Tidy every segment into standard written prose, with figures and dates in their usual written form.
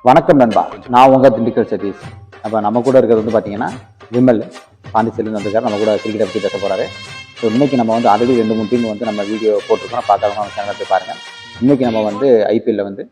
வணக்கம் நண்பா, நான் உங்கள் திண்டுக்கல் சதீஷ். அப்போ நம்ம கூட இருக்கிறது வந்து பார்த்தீங்கன்னா விமல் பாண்டிச்சேரியில் வந்திருக்காரு. நம்ம கூட கிரிக்கெட்டை பற்றி பேச போகிறாரு. ஸோ இன்றைக்கி நம்ம வந்து ஆல்ரெடி 2-3 டீம் வந்து நம்ம வீடியோ போட்டிருக்கோம். பார்க்காதவங்க நம்ம சேனலில் போய் பாருங்கள். இன்றைக்கி நம்ம வந்து ஐபிஎல்லில் வந்து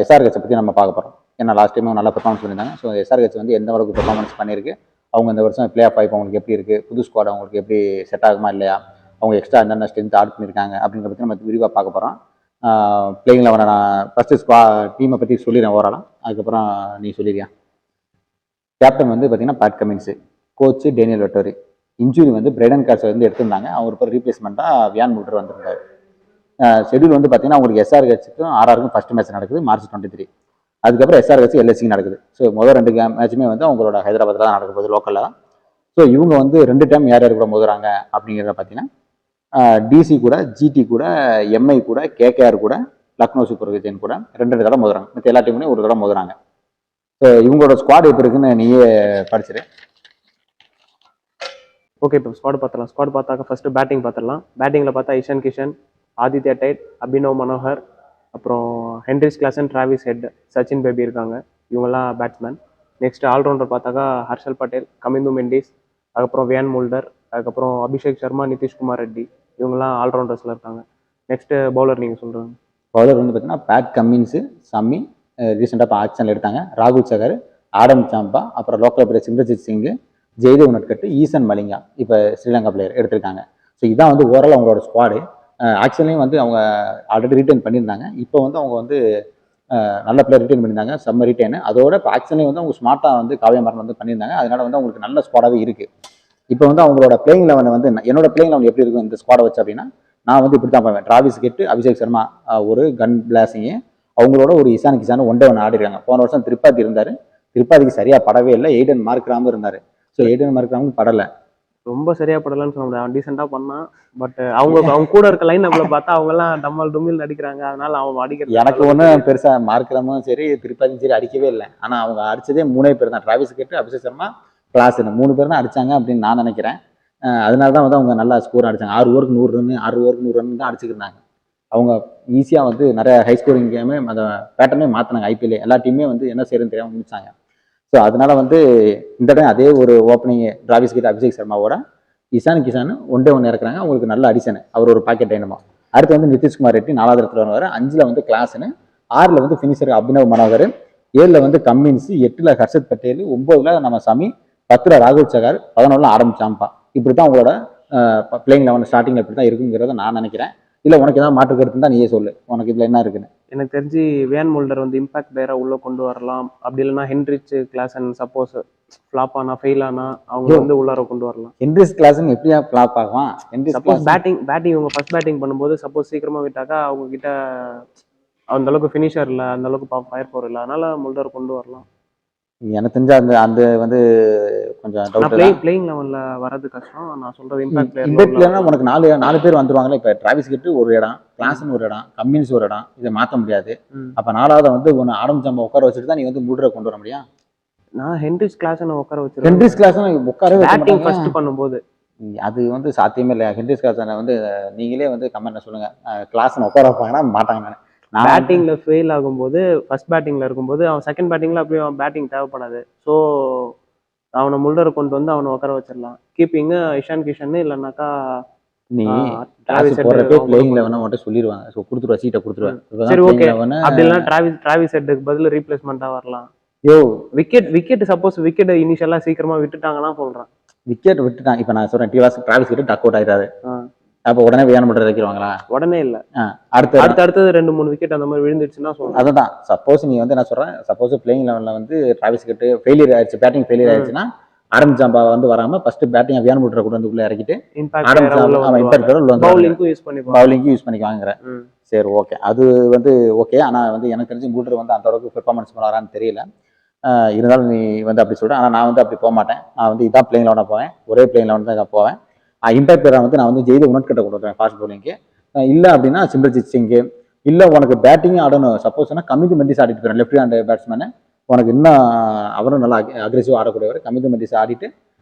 எஸ்ஆர்ஹெச்சை பற்றி நம்ம பார்க்க போகிறோம். ஏன்னா லாஸ்ட் டைமும் நல்லா பெர்ஃபார்மன்ஸ் பண்ணியிருந்தாங்க. ஸோ எஸ்ஆர்ஹெச் வந்து எந்த அளவுக்கு பெர்ஃபார்மன்ஸ் பண்ணியிருக்கு, அவங்க இந்த வருஷம் பிளே ஆஃப் வாய்ப்பு அவங்களுக்கு எப்படி இருக்குது, புது ஸ்குவாட் அவங்களுக்கு எப்படி செட் ஆகுமா இல்லையா, அவங்க எக்ஸ்ட்ரா என்னென்ன ஸ்ட்ரென்த் ஆட் பண்ணியிருக்காங்க அப்படிங்கிற பற்றி நம்ம விரிவாக பார்க்க போகிறோம். பிளேயிங் 11 நான் ஃபஸ்ட்டு டீமை பற்றி சொல்லிடுறேன் ஓவராலாக. அதுக்கப்புறம் நீ சொல்லிடுறியா? கேப்டன் வந்து பார்த்தீங்கன்னா bad Cummins, coach Daniel Vettori. Injury வந்து பிரைடன் கார்ஸை வந்து எடுத்திருந்தாங்க. அவர் இப்போ ரீப்ளேஸ்மெண்ட்டாக வியான் முல்டர் வந்திருந்தார். ஷெடியூல் வந்து பார்த்தீங்கன்னா உங்களுக்கு எஸ்ஆர்ஹெச்சுக்கும் ஆர்ஆருக்கும் ஃபஸ்ட் மேட்ச் நடக்குது March 23. அதுக்கப்புறம் எஸ்ஆர்ஹெச் எல்எஸ்சிக்கு நடக்குது. ஸோ முதல் 2 மேட்சுமே வந்து அவங்களோட ஹைதராபாத்தில் தான் நடக்க போகுது, லோக்கலில் தான். ஸோ இவங்க வந்து 2 டைம் யார் யார் கூட மோதுறாங்க அப்படிங்கிறத பார்த்தீங்கன்னா டிசி கூட, ஜிடி கூட, எம்ஐ கூட, கேகேஆர் கூட, லக்னோ சூப்பர் கிங்ஸ் கூட 2 தடவை மோதுறாங்க. மற்ற எல்லா டீமுமே ஒரு தடவை மோதுறாங்க. ஸோ இவங்களோட ஸ்குவாட் எப்படி இருக்குன்னு நீயே படிச்சிரு. ஓகே, இப்போ ஸ்குவாட் பார்த்துலாம். ஸ்குவாட் பார்த்தாக்க ஃபர்ஸ்ட் பேட்டிங் பார்த்துடலாம். பேட்டிங்கில் பார்த்தா இஷான் கிஷன், ஆதித்யா டைட், அபினவ் மனோகர், அப்புறம் Henry's Klaasen, Travis head, Sachin baby இருக்காங்க. இவங்கெல்லாம் பேட்ஸ்மேன். நெக்ஸ்ட் ஆல்ரவுண்டர் பார்த்தாக்கா ஹர்ஷல் பட்டேல், கமிந்து மெண்டிஸ், அதுக்கப்புறம் வியான் முல்டர், அதுக்கப்புறம் அபிஷேக் சர்மா, நிதிஷ்குமார் ரெட்டி, இவங்கெல்லாம் ஆல்ரவுண்டர்ஸில் இருக்காங்க. நெக்ஸ்ட் பவுலர் நீங்கள் சொல்கிறாங்க. பவுலர் வந்து பார்த்தீங்கன்னா பேட் கம்மின்ஸு, சம்மி ரீசெண்டாக இப்போ ஆக்ஷனில் எடுத்தாங்க, ராகுல் சகர், ஆடம் சாம்பா, அப்புறம் லோக்கல் பிளேயர் சிம்ரஜித் சிங்கு, ஜெய்தேவ் உனட்கட்டு, ஈசன் மலிங்கா இப்போ ஸ்ரீலங்கா பிளேயர் எடுத்திருக்காங்க. ஸோ இதான் வந்து ஓவரால் அவங்களோட ஸ்குவாடு. ஆக்ஷன்லேயும் வந்து அவங்க ஆல்ரெடி ரிட்டைன் பண்ணியிருந்தாங்க. இப்போ வந்து அவங்க வந்து நல்ல பிளேயர் ரிட்டைன் பண்ணியிருந்தாங்க, செம்ம ரிட்டைன். அதோட இப்போ ஆக்ஷன்லேயும் வந்து அவங்க ஸ்மார்ட்டாக வந்து காவியமாறன் வந்து பண்ணியிருந்தாங்க. அதனால வந்து அவங்களுக்கு நல்ல ஸ்குவாடாகவே இருக்குது. இப்போ வந்து அவங்களோட பிளேயிங் 11 வந்து என்னோட பிளேயிங் 11 எப்படி இருக்கும் இந்த ஸ்குவாடை வச்சு அப்படின்னா, நான் வந்து இப்படி தான் பார்ப்பேன். டிராவிஸ் ஹெட், அபிஷேக் சர்மா ஒரு கன் பிளாஸிங்கு, அவங்களோட ஒரு இசான் கிசான் ஒன் டே ஒன்று ஆடிருக்காங்க. போன வருஷம் திரிபாதி இருந்தார், திரிபாதிக்கு சரியாக படவே இல்லை. எய்டன் மார்க்ராமும் இருந்தார். ஸோ எய்டன் மார்க்ராமும் படலை, ரொம்ப சரியா படலன்னு சொல்ல முடியாது. அவன் டீசெண்டாக பண்ணான். பட் அவங்க கூட இருக்க லைன் நம்மள பார்த்தா அவங்கெல்லாம் டம்மல் டும்மில் நடிக்கிறாங்க. அதனால அவன் அடிக்கிறது எனக்கு ஒன்றும் பெருசாக மார்க்ராமும் சரி திரிபாதியும் சரி அடிக்கவே இல்லை. ஆனால் அவங்க அடித்ததே 3 பேர் தான். டிராவிஸ் ஹெட், அபிஷேக் சர்மா, கிளாஸ் 3 பேர் தான் அடித்தாங்க அப்படின்னு நான் நினைக்கிறேன். அதனால தான் வந்து அவங்க நல்லா ஸ்கோர் அடித்தாங்க. 6 ஓவருக்கு 100 ரன், 6 ஓவருக்கு 100 ரன் தான் அடிச்சுக்கிருந்தாங்க. அவங்க ஈஸியாக வந்து நிறைய ஹை ஸ்கோரிங் கேமே அந்த பேட்டர்னே மாற்றினாங்க. ஐபிஎல்லே எல்லா டீமே வந்து என்ன செய்யறதுன்னு தெரியாமல் முடிச்சாங்க. ஸோ அதனால வந்து இந்த டைம் அதே ஒரு ஓப்பனிங் டிராவிஸ் ஹெட், அபிஷேக் சர்மாவோட இசான் கிசான் ஒன் டே 1 இறக்குறாங்க. அவங்களுக்கு நல்ல அடிஷன். அவர் ஒரு பாக்கெட் டைனமோ. அடுத்து வந்து நிதிஷ்குமார் ரெட்டி 4வது இடத்துல வருவார். 5ல் வந்து கிளாஸ்னு, 6ல் வந்து ஃபினிஷர் அபினவ் மனோகர், 7ல் வந்து கம்மின்ஸ், 8ல் ஹர்ஷத் பட்டேல், 9ல் நம்ம சமி, 10ல் ராகுல் சகார், 11ல் ஆடம் சாம்பா. இப்படி தான் உங்களோட பிளேயிங் 11 ஸ்டார்டிங்கில் இப்படி தான் இருக்குங்கிறத நான் நினைக்கிறேன். இல்லை உனக்கு ஏதாவது மாற்று கருத்து தான் நீயே சொல்லு, உனக்கு இதில் என்ன இருக்குன்னு. எனக்கு தெரிஞ்சு வியான் முல்டர் வந்து இம்பாக்ட் பிளேயராக உள்ளே கொண்டு வரலாம். அப்படி இல்லைன்னா ஹென்ரிச் கிளாசன் சப்போஸ் ஃப்ளாப் ஆனா ஃபெயில் ஆனா அவங்க வந்து உள்ளார கொண்டு வரலாம். ஹென்ரிஸ் கிளாஸன் எப்படியா ஃப்ளாப் ஆகும்? சப்போஸ் பேட்டிங் இவங்க ஃபர்ஸ்ட் பேட்டிங் பண்ணும்போது சப்போஸ் சீக்கிரமா விட்டாக்கா அவங்க கிட்ட அந்த அளவுக்கு ஃபினிஷர் இல்லை, அந்த அளவுக்கு ஃபயர் பவர் இல்லை. அதனால முல்டர் கொண்டு வரலாம். எனக்கு தெரிஞ்ச அந்த அந்த வந்து கொஞ்சம் பிளேயிங் லெவல்ல வரது கஷ்டம். நான் சொல்றது இம்பாக்ட் பிளேயர்னா உனக்கு 4 பேர் வந்துருவாங்களே. இப்போ டிராவிஸ் ஹெட் ஒரு இடம், கிளாசன் ஒரு இடம், கம்மின்ஸ் ஒரு இடம், இதை மாற்ற முடியாது. அப்ப 4வது வந்து ஒன்று ஆடம் சாம்பா உட்கார வச்சுட்டு தான் நீ வந்து முல்டரை கொண்டு வர முடியும். நான் ஹென்ரிஸ் கிளாசனை உட்கார வச்சிருக்கேன். ஹென்ரிஸ் கிளாசன் உட்காரவே பேட்டிங் ஃபர்ஸ்ட் பண்ணும்போது அது வந்து சாத்தியமே இல்லை. ஹென்ரிஸ் கிளாசனை வந்து நீங்களே வந்து கமெண்ட்ல சொல்லுங்க, கிளாசனை உட்கார வைப்பாங்கன்னா மாட்டாங்க. நான் பேட்டிங்ல ஃபெயில் ஆகும்போது ஃபர்ஸ்ட் பேட்டிங்ல இருக்கும்போது அவன் செகண்ட் பேட்டிங்ல அப்படியே அவன் பேட்டிங் தேவைப்படாது. ஸோ அவனை முல்டரை கொண்டு வந்து அவனை உட்கார வச்சிடலாம். கீப்பிங் இஷான் கிஷன் இல்லைன்னாக்கா நீ போடுறப்பே பிளேயிங் 11 மட்டும் சொல்லிடுவாங்க. ஸோ கொடுத்துருவா, சீட்டை கொடுத்துருவேன். சரி ஓகே, அப்படி இல்லைன்னா டிராவிஸ் ஹெட்டுக்கு பதில் ரீப்ளேஸ்மெண்ட்டாக வரலாம். விக்கெட் சப்போஸ் விக்கெட் இனிஷியலா சீக்கிரமா விட்டுட்டாங்கன்னா சொல்றேன். விக்கெட் விட்டுட்டாங்க. இப்போ நான் சொல்றேன் டிராவிஸ் ஹெட் டக் அவுட் ஆயிட்டாரு. அப்போ உடனே வியான் முல்டர் இறக்கிடுவாங்களா? உடனே இல்ல, அடுத்தது 2-3 விக்கெட் அந்த மாதிரி விழுந்துருச்சுன்னா சொல்றேன். அதுதான் சப்போஸ் நீ வந்து நான் சொல்றேன், சப்போஸ் பிளேயிங் 11 வந்து டிராவிஸ் ஹெட் ஃபெயிலியர் ஆயிடுச்சு, பேட்டிங் ஃபெயிலியர் ஆயிடுச்சுன்னா ஆடம் சாம்பா வந்து வராம ஃபர்ஸ்ட் பேட்டிங் வியான் முல்டரை கூட வந்து உள்ள இறக்கிட்டு பவுலிங்கும் யூஸ் பண்ணிக்குவாங்க. சரி ஓகே, அது வந்து ஓகே. ஆனா வந்து எனக்கு தெரிஞ்சு முல்டர் வந்து அந்த அளவுக்கு பெர்ஃபார்மன்ஸ் பண்ணாரான்னு தெரியல. இருந்தாலும் நீ வந்து அப்படி சொல்ற. ஆனா நான் வந்து அப்படி போக மாட்டேன். நான் வந்து இதான் பிளேயிங் 11 போவேன். ஒரே பிளேயிங் 11 தான் போவேன். இம்பாக்ட் பிளேயரை வந்து நான் வந்து ஜெய்தேவ் உனட்கட்டை கொடுத்துருவேன் ஃபாஸ்ட் பவுலிங்க்கு. இல்லை அப்படின்னா சிம்ரஜித் சிங்கு. இல்லை உனக்கு பேட்டிங்கும் ஆடணும் சப்போஸ்னா கமிந்து மெண்டிஸ் ஆடிட்டு போயிடும், லெஃப்ட் ஹேண்ட் பேட்ஸ்மேனு. உனக்கு இன்னும் அவரும் நல்லா அக்ரெசிவ் ஆடக்கூடியவர். கமிந்து மெண்டிஸ் ஆடிட்டு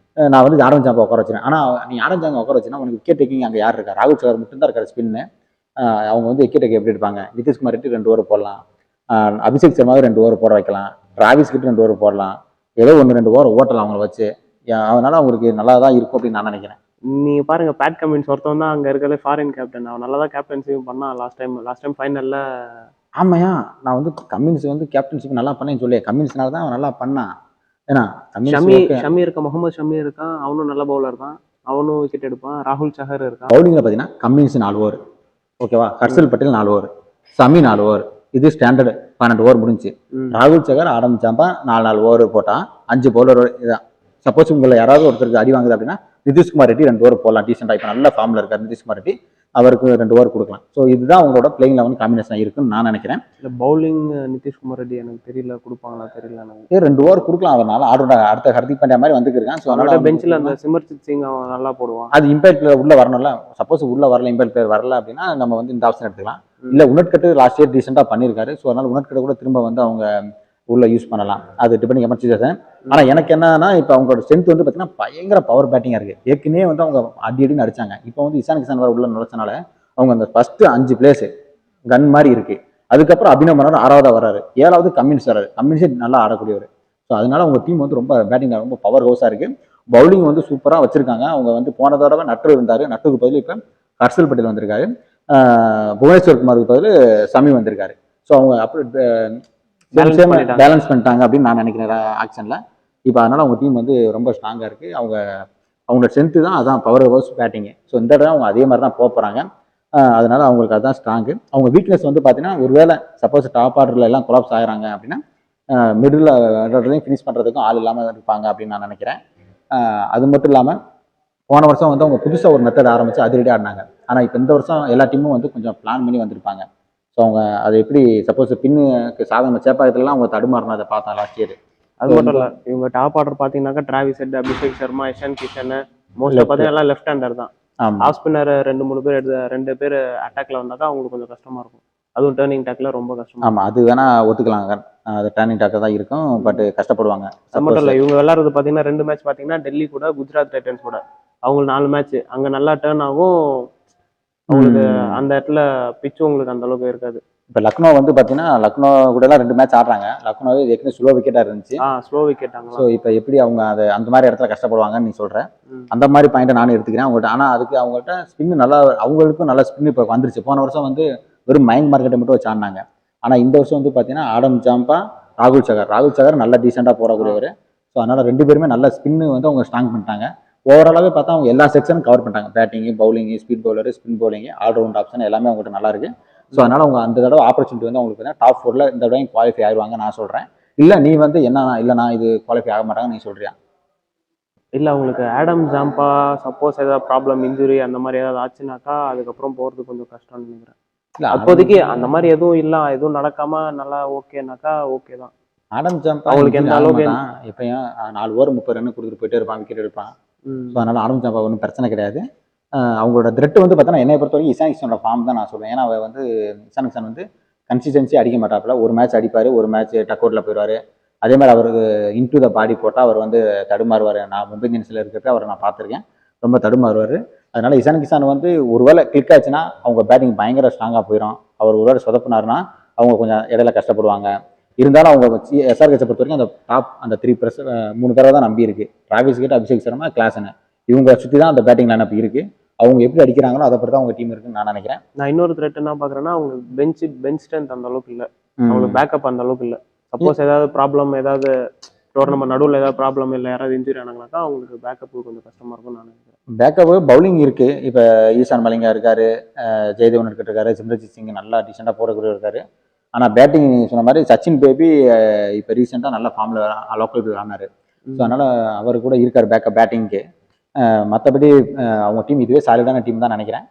நான் வந்து ஆடம் சாம்பா உட்கார வச்சுருவேன். ஆனால் நீ ஆடம் சாம்பா உட்கார வச்சுன்னா உனக்கு விக்கெட் டேக்கிங் அங்கே யார் இருக்கா? ராகுல் சகர் மட்டும் தான் இருக்காரு ஸ்பின்னு. அவங்க வந்து விக்கெட் டேக் எப்படி எடுப்பாங்க? நிதிஷ்குமார் ரெட்டி 2 ஓவர் போடலாம். அபிஷேக் சர்மாவை 2 ஓவர் போட வைக்கலாம், டிராவிஸ் கிட்ட 2 ஓவர் போடலாம், ஏதோ 1-2 ஓவர் ஓட்டலாம் அவங்கள வச்சு. அதனால அவங்களுக்கு நல்லா தான் இருக்கும் அப்படின்னு நான் நினைக்கிறேன். நீங்க பாருங்க, பேட் கமின்ஸ் ஒருத்தவன் தான் அங்க இருக்கிறது ஃபாரின் கேப்டன். அவன் நல்லா தான் கேப்டன்சியும் பண்ணான் லாஸ்ட் டைம் ஃபைனல்ல. ஆமாயா, நான் வந்து கம்மின்ஸ் வந்து கேப்டன்ஷிப் நல்லா பண்ணேன்னு சொல்லி கம்மின்ஸ்னால தான் அவன் நல்லா பண்ணான். ஏன்னா ஷமி இருக்கான், முகமது ஷமி இருக்கான், அவனும் நல்ல பவுலர் தான், அவனும் விக்கெட் எடுப்பான். ராகுல் சஹர் இருக்கான். பவுலிங்ல பார்த்தீங்கன்னா கம்மின்ஸ் 4 ஓவர், ஓகேவா, ஹர்ஷல் பட்டேல் 4 ஓவர், ஷமி 4 ஓவர், இது ஸ்டாண்டர்டு 12 ஓவர் முடிஞ்சு. ராகுல் சஹர், ஆடம் ஜாம்பா 4 ஓவர் போட்டான், 5 பவுலர். இதான் சப்போஸ் உங்களை யாராவது ஒருத்தருக்கு அடி வாங்குது அப்படின்னா நிதிஷ்குமார் ரெட்டி 2 ஓவர் போடலாம், டீசெண்டாக. இப்போ நல்ல ஃபார்மில் இருக்கார் நிதிஷ்குமார் ரெட்டி, அவருக்கு 2 ஓவர் கொடுக்கலாம். ஸோ இதுதான் அவங்களோட பிளேயிங் 11 காம்பினேஷன் இருக்குன்னு நான் நினைக்கிறேன். இல்லை பவுலிங் நிதிஷ்குமார் ரெட்டி எனக்கு தெரியல, கொடுப்பாங்களா தெரியல எனக்கு. 2 ஓவர் கொடுக்கலாம் அவரால். ஆடோட அடுத்த ஹர்திக் பாண்டியா மாதிரி வந்துருக்கான். ஸோ அதனால பெஞ்சில் அந்த சிமர்ஜித் சிங் அவன் நல்லா போடுவான். அது இம்பாக்ட் பிளேயர் உள்ள வரணும்ல. சப்போஸ் உள்ள வரல, இம்பாக்ட் பிளேயர் வரல அப்படின்னா நம்ம வந்து இந்த ஆப்ஷன் எடுத்துக்கலாம். இல்லை உனட்கட்டு லாஸ்ட் இயர் டீசெண்டாக பண்ணியிருக்காரு. ஸோ அதனால உனட்கட்டு கூட திரும்ப வந்து அவங்க உள்ள யூஸ் பண்ணலாம், அது டிபெண்டிங் எமர்ஜி சிச்சுவேஷன். ஆனால் எனக்கு என்னன்னா, இப்போ அவங்களோட ஸ்ட்ரென்த் வந்து பார்த்தீங்கன்னா பயங்கர பவர் பேட்டிங்காக இருக்குது. ஏற்கனவே வந்து அவங்க அடின்னு அடிச்சாங்க. இப்போ வந்து இசான் கிசான் வர உள்ள நுழைச்சனால அவங்க அந்த ஃபர்ஸ்ட் 5 பிளேஸ் கன் மாதிரி இருக்கு. அதுக்கப்புறம் அபினவ் மன்னர் 6ஆவதா வராரு, 7வது கம்மின்ஸ் வராரு. கம்மின்ஸே நல்லா ஆடக்கூடியவர். ஸோ அதனால அவங்க டீம் வந்து ரொம்ப பேட்டிங் ரொம்ப பவர் ஹவுஸாக இருக்கு. பவுலிங் வந்து சூப்பராக வச்சிருக்காங்க. அவங்க வந்து போன தடவை நட்டு இருந்தாரு, நட்டுக்கு பதில் இப்போ ஹர்ஷல் பட்டேல் வந்திருக்காரு, புவனேஸ்வர் குமாருக்கு பதில் ஷமி வந்திருக்காரு. ஸோ அவங்க அப்படி பேலன்ஸ் பண்ணிட்டாங்க அப்படின்னு நான் நினைக்கிறேன் ஆக்ஷன்ல. இப்போ அதனால அவங்க டீம் வந்து ரொம்ப ஸ்ட்ராங்காக இருக்கு. அவங்களோட ஸ்ட்ரென்த்து தான் அதான் பவர் ஹவுஸ் பேட்டிங்கு. ஸோ இந்த தடவை அவங்க அதே மாதிரி தான் போகிறாங்க. அதனால அவங்களுக்கு அதுதான் ஸ்ட்ராங்கு. அவங்க வீக்னஸ் வந்து பார்த்தீங்கன்னா, ஒருவேளை சப்போஸ் டாப் ஆர்டரில் எல்லாம் கொலாப்ஸ் ஆகிறாங்க அப்படின்னா மிடில் ஆர்டர்லையும் ஃபினிஷ் பண்ணுறதுக்கும் ஆள் இல்லாமல் இருப்பாங்க அப்படின்னு நான் நினைக்கிறேன். அது மட்டும் இல்லாமல் போன வருஷம் வந்து அவங்க புதுசாக ஒரு மெத்தட் ஆரம்பித்து அதிரடி ஆடினாங்க. ஆனால் இப்போ இந்த வருஷம் எல்லா டீமும் வந்து கொஞ்சம் பிளான் பண்ணி வந்திருப்பாங்க. ஸோ அவங்க அது எப்படி சப்போஸ் பின்னுக்கு சாதனை சேப்பாக்கத்துலலாம் அவங்க தடுமாறினா அதை பார்த்தா லாஸ்ட் இயர். அது மட்டும் இல்லை, இவங்க டாப் ஆர்டர் பார்த்தீங்கன்னாக்கா Travis Head, Abhishek Sharma, Ishan Kishan, mostly பார்த்தீங்கன்னா எல்லாம் லெஃப்ட் ஹேண்டர் தான். ஆஃப் ஸ்பின்னர் 2-3 பேர் 2 பேர் அட்டாக்ல வந்தாக்கா அவங்களுக்கு கொஞ்சம் கஷ்டமா இருக்கும். அதுவும் டேர்னிங் டாக்ல ரொம்ப கஷ்டம். ஆமாம், அது வேணா ஒத்துக்கலாங்க. அது டேர்னிங் டாக்ல தான் இருக்கும், பட் கஷ்டப்படுவாங்க. அது மட்டும் இல்லை, இவங்க விளையாடுறது பார்த்தீங்கன்னா 2 மேட்ச் பார்த்தீங்கன்னா டெல்லி கூட, குஜராத் டைட்டன்ஸ் கூட. அவங்களுக்கு 4 மேட்ச் அங்கே நல்லா டேர்ன் ஆகும். அவங்களுக்கு அந்த இடத்துல பிச்சும் உங்களுக்கு அந்த அளவுக்கு இருக்காது. இப்போ லக்னோ வந்து பார்த்தீங்கன்னா, லக்னோ கூட எல்லாம் 2 மேட்ச் ஆடுறாங்க. லக்னோ ஏற்கனவே ஸ்லோ விக்கெட்டாக இருந்துச்சு. Slow wicket. ஸோ இப்போ எப்படி அவங்க அதை அந்த மாதிரி இடத்துல கஷ்டப்படுவாங்கன்னு நீ சொல்கிறேன். அந்த மாதிரி பாயிண்ட்டை நானும் எடுத்துக்கிறேன் அவங்கள்ட்ட. ஆனால் அதுக்கு அவங்கள்ட்ட ஸ்பின் நல்லா, அவங்களுக்கும் நல்ல ஸ்பின் இப்போ வந்துருச்சு. போன வருஷம் வந்து வெறும் மயங்க் மார்க்கெட்டை மட்டும் வச்சு ஆடினாங்க. ஆனால் இந்த வருஷம் வந்து பார்த்தீங்கன்னா ஆடம் ஜாம்பா, ராகுல் சகர் நல்ல டீசெண்டாக போடக்கூடியவர். ஸோ அதனால் 2 பேருமே நல்ல ஸ்பின்னு வந்து அவங்க ஸ்ட்ராங் பண்ணிட்டாங்க. ஓவராலாகவே பார்த்தா அவங்க எல்லா செக்ஷனும் கவர் பண்ணிட்டாங்க. Batting, bowling, speed bowler, spin bowling, all-round option எல்லாமே அவங்கள்ட்ட நல்லா இருக்கு. ஸோ அதனால அவங்க அந்த தடவை ஆப்பர்ச்சுனிட்டி வந்து அவங்களுக்கு பார்த்தீங்கன்னா டாப் 4ல இந்த தடவை குவாலிஃபை ஆயிடுவாங்க நான் சொல்கிறேன். இல்லை நீ வந்து என்ன, இல்லை நான் இது குவாலிஃபை ஆக மாட்டாங்க நீ சொல்றியா? இல்லை, அவங்களுக்கு ஆடம் ஜாம்பா சப்போஸ் ஏதாவது ப்ராப்ளம், இன்ஜுரி அந்த மாதிரி ஏதாவது ஆச்சுனாக்கா அதுக்கப்புறம் போகிறது கொஞ்சம் கஷ்டம்னு நினைக்கிறேன். இல்லை அப்போதைக்கு அந்த மாதிரி எதுவும் இல்லை, எதுவும் நடக்காம நல்லா ஓகேனாக்கா ஓகே தான். ஆடம் ஜாம்பா அவங்களுக்கு எந்த அளவுக்கு எப்பயும் 4 ஓவர் 30 ரன் கொடுத்துட்டு போயிட்டே இருப்பான், விக்கெட் எடுப்பான். ஸோ அதனால ஆடம் ஜாம்பா ஒன்றும் பிரச்சனை கிடையாது. அவங்களோட த்ரெட் வந்து பார்த்தோன்னா என்னை பொறுத்த வரைக்கும் இசான் கிஷனோட ஃபார்ம் தான் நான் சொல்லுவேன். ஏன்னா அவர் வந்து இசான் கிஷன் வந்து கன்சிஸ்டன்சி அடிக்க மாட்டாப்புல. ஒரு மேட்ச் அடிப்பார், ஒரு மேட்ச் டக் அவுட்டில் போயிடுவார். அதே மாதிரி அவருக்கு இன்டு த பாடி போட்டால் அவர் வந்து தடுமாறுவார். நான் மும்பை இந்தியன்ஸில் இருக்கிறத அவரை நான் பார்த்துருக்கேன், ரொம்ப தடுமாறுவார். அதனால இசான் கிஷான் வந்து ஒருவேளை கிளிக் ஆச்சுன்னா அவங்க பேட்டிங் பயங்கர ஸ்ட்ராங்காக போயிடும். அவர் ஒருவேளை சொதப்புனாருன்னா அவங்க கொஞ்சம் இடையில கஷ்டப்படுவாங்க. இருந்தாலும் அவங்க எஸ்ஆர்ஹெச்சை பொறுத்த வரைக்கும் அந்த டாப் அந்த 3 பேரை தான் நம்பி இருக்கு. Travis Head, Abhishek Sharma, Klaasen, இவங்க சுற்றி தான் அந்த பேட்டிங் லைனப் இருக்கு. அவங்க எப்படி அடிக்கிறாங்களோ அதை பற்றி தான் அவங்க டீம் இருக்குன்னு நான் நினைக்கிறேன். நான் இன்னொரு த்ரெட் என்ன பார்க்குறேன்னா, அவங்க பெஞ்ச் ஸ்ட்ரென்த் அந்த அளவுக்கு இல்லை, அவங்களுக்கு பேக்கப் அந்த அளவுக்கு இல்லை. சப்போஸ் ஏதாவது ப்ராப்ளம், ஏதாவது டோர்னமெண்ட் நடுவில் ஏதாவது ப்ராப்ளம் இல்லை, யாராவது இன்ஜுரி ஆனாங்கனாக்கா அவங்களுக்கு பேக்கப் கொஞ்சம் கஷ்டமா இருக்கும்னு நான் நினைக்கிறேன். பேக்கப் பவுலிங் இருக்கு. இப்போ ஈசான் மலிங்கா இருக்காரு, ஜெயதேவன் இருக்காரு, சிம்ரஜித் சிங் நல்லா டீசெண்டாக போடக்கூடிய இருக்காரு. ஆனால் பேட்டிங் சொன்ன மாதிரி சச்சின் பேபி இப்போ ரீசெண்டாக நல்ல ஃபார்மில் லோக்கல் போய் ஆனார். ஸோ அதனால் அவர் கூட இருக்கார் பேக்கப் பேட்டிங்க்கு. மற்றபடி அவங்க டீம் இதுவே சாலிடான டீம் தான் நினைக்கிறேன்.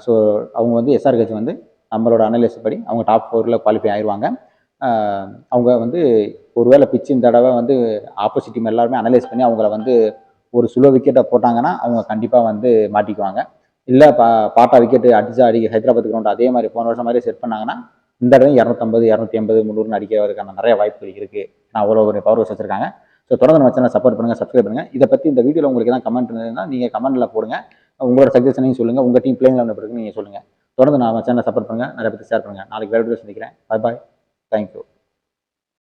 ஸோ அவங்க வந்து எஸ்ஆர்ஹெச் வந்து நம்மளோட அனலைஸ் படி அவங்க டாப் 4ல் குவாலிஃபை ஆயிடுவாங்க. அவங்க வந்து ஒருவேளை பிச்சு இந்த தடவை வந்து ஆப்போசிட் டீம் எல்லாருமே அனலைஸ் பண்ணி அவங்கள வந்து ஒரு சுலோ விக்கெட்டை போட்டாங்கன்னா அவங்க கண்டிப்பாக வந்து மாட்டிக்குவாங்க. இல்லை பாட்டா விக்கெட்டு அடிச்சு ஹைதராபாத் கிரவுண்ட் அதே மாதிரி போன வருஷம் மாதிரி செட் பண்ணாங்கன்னா இந்த தடவை 250, 280, 300 அடிக்கிறதுக்கான நிறைய வாய்ப்புகள் இருக்குது. நான் அவ்வளோ ஒரு பவர் வச்சிருக்காங்க. ஸோ தொடர்ந்து நம்ம சேனலை சப்போர்ட் பண்ணுங்கள், சப்ஸ்கிரைப் பண்ணுங்கள். இதை பற்றி இந்த வீடியோவில் உங்களுக்கு எதாவது கமெண்ட் இருந்ததுன்னா நீங்கள் கமெண்ட்டில் போடுங்க. உங்களோட சஜஷனையும் சொல்லுங்கள், உங்கள் டீம் பிளேயிங் லெவலில் இருக்குன்னு நீங்கள் சொல்லுங்கள். தொடர்ந்து நம்ம சேனலை சப்போர்ட் பண்ணுங்கள், நிறைய பற்றி ஷேர் பண்ணுங்கள். நாளைக்கு வேறு வீடியோ சந்திக்கிறேன். பாய். தேங்க்யூ.